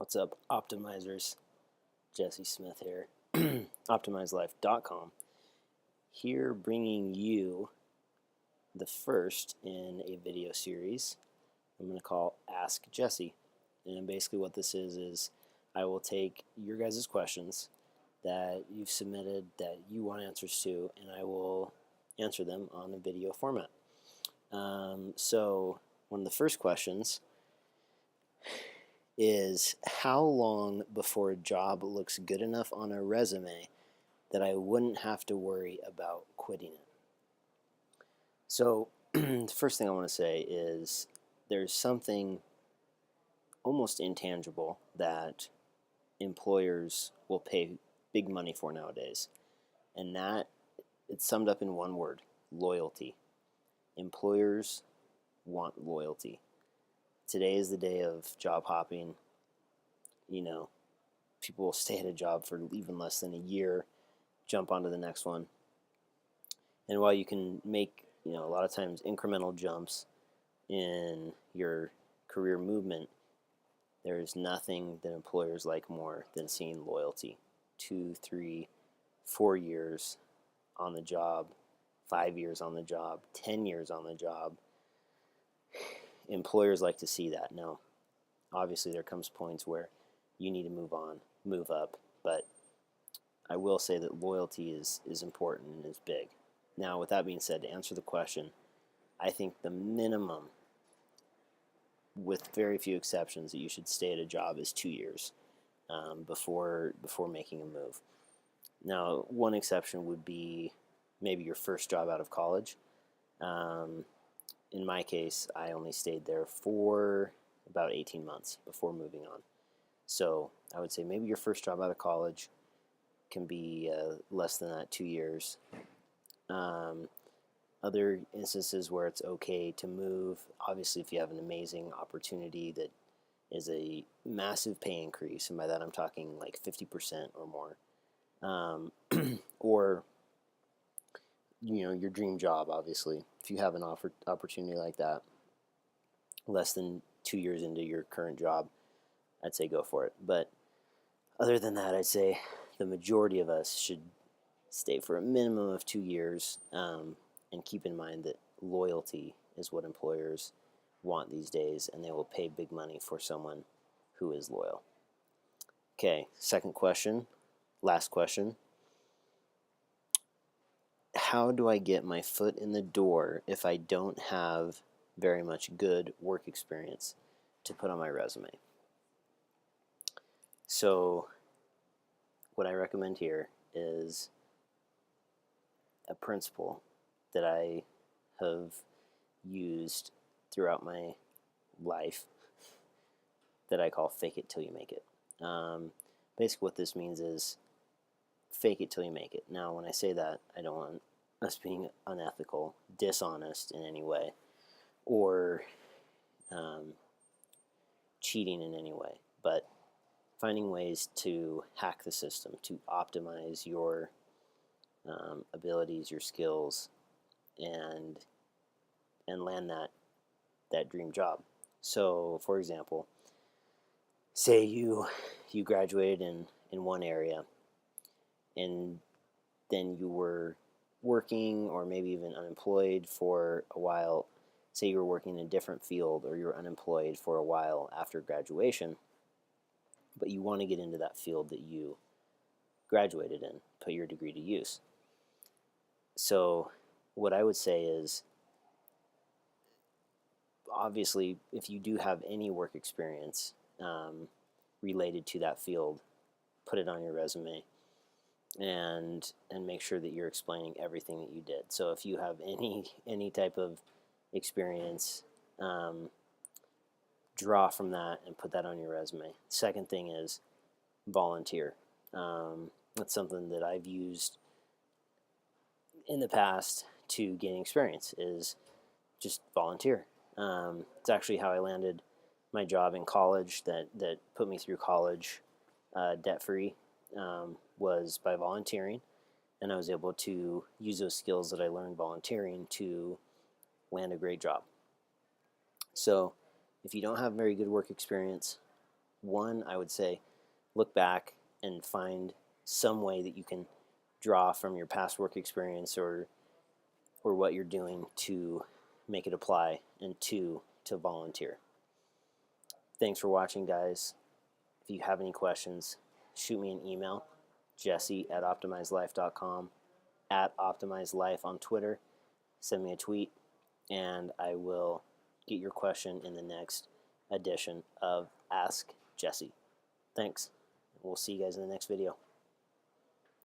What's up, optimizers? Jesse Smith here, OptimizeLife.com. Here bringing you the first in a video series I'm going to call Ask Jesse. And basically what this is I will take your guys' questions that you've submitted that you want answers to, and I will answer them on a video format. So one of the first questions is, how long before a job looks good enough on a resume that I wouldn't have to worry about quitting it? So the first thing I want to say is there's something almost intangible that employers will pay big money for nowadays, and that it's summed up in one word: loyalty. Employers want loyalty. Today is the day of job hopping. People will stay at a job for even less than a year, jump onto the next one. And while you can make, a lot of times incremental jumps in your career movement, there's nothing that employers like more than seeing loyalty. 2, 3, 4 years on the job, 5 years on the job, 10 years on the job. Employers like to see that. Now, obviously there comes points where you need to move on, move up, but I will say that loyalty is important and is big. Now, with that being said, to answer the question, I think the minimum, with very few exceptions, that you should stay at a job is 2 years before making a move. Now, one exception would be maybe your first job out of college. In my case, I only stayed there for about 18 months before moving on. So I would say maybe your first job out of college can be less than that, 2 years. Other instances where it's okay to move, obviously if you have an amazing opportunity that is a massive pay increase, and by that I'm talking like 50% or more, or your dream job, obviously. If you have an opportunity like that, less than 2 years into your current job, I'd say go for it. But other than that, I'd say the majority of us should stay for a minimum of 2 years, and keep in mind that loyalty is what employers want these days, and they will pay big money for someone who is loyal. Okay, second question, last question. How do I get my foot in the door if I don't have very much good work experience to put on my resume? So what I recommend here is a principle that I have used throughout my life that I call fake it till you make it. Basically what this means is fake it till you make it. Now, when I say that, I don't want us being unethical, dishonest in any way, or cheating in any way, but finding ways to hack the system, to optimize your abilities, your skills, and land that dream job. So, for example, say you graduated in one area, and then you were working or maybe even unemployed for a while. Say you were working in a different field, or you were unemployed for a while after graduation, but you want to get into that field that you graduated in, put your degree to use. So what I would say is, obviously, if you do have any work experience related to that field, put it on your resume, and make sure that you're explaining everything that you did. So if you have any type of experience, draw from that and put that on your resume. Second thing is volunteer. That's something that I've used in the past to gain experience, is just volunteer. It's actually how I landed my job in college that put me through college debt-free, was by volunteering, and I was able to use those skills that I learned volunteering to land a great job. So if you don't have very good work experience, one, I would say look back and find some way that you can draw from your past work experience or what you're doing to make it apply, and two, to volunteer. Thanks for watching, guys. If you have any questions, shoot me an email, jesse@optimizelife.com, @optimizelife on Twitter. Send me a tweet, and I will get your question in the next edition of Ask Jesse. Thanks. We'll see you guys in the next video.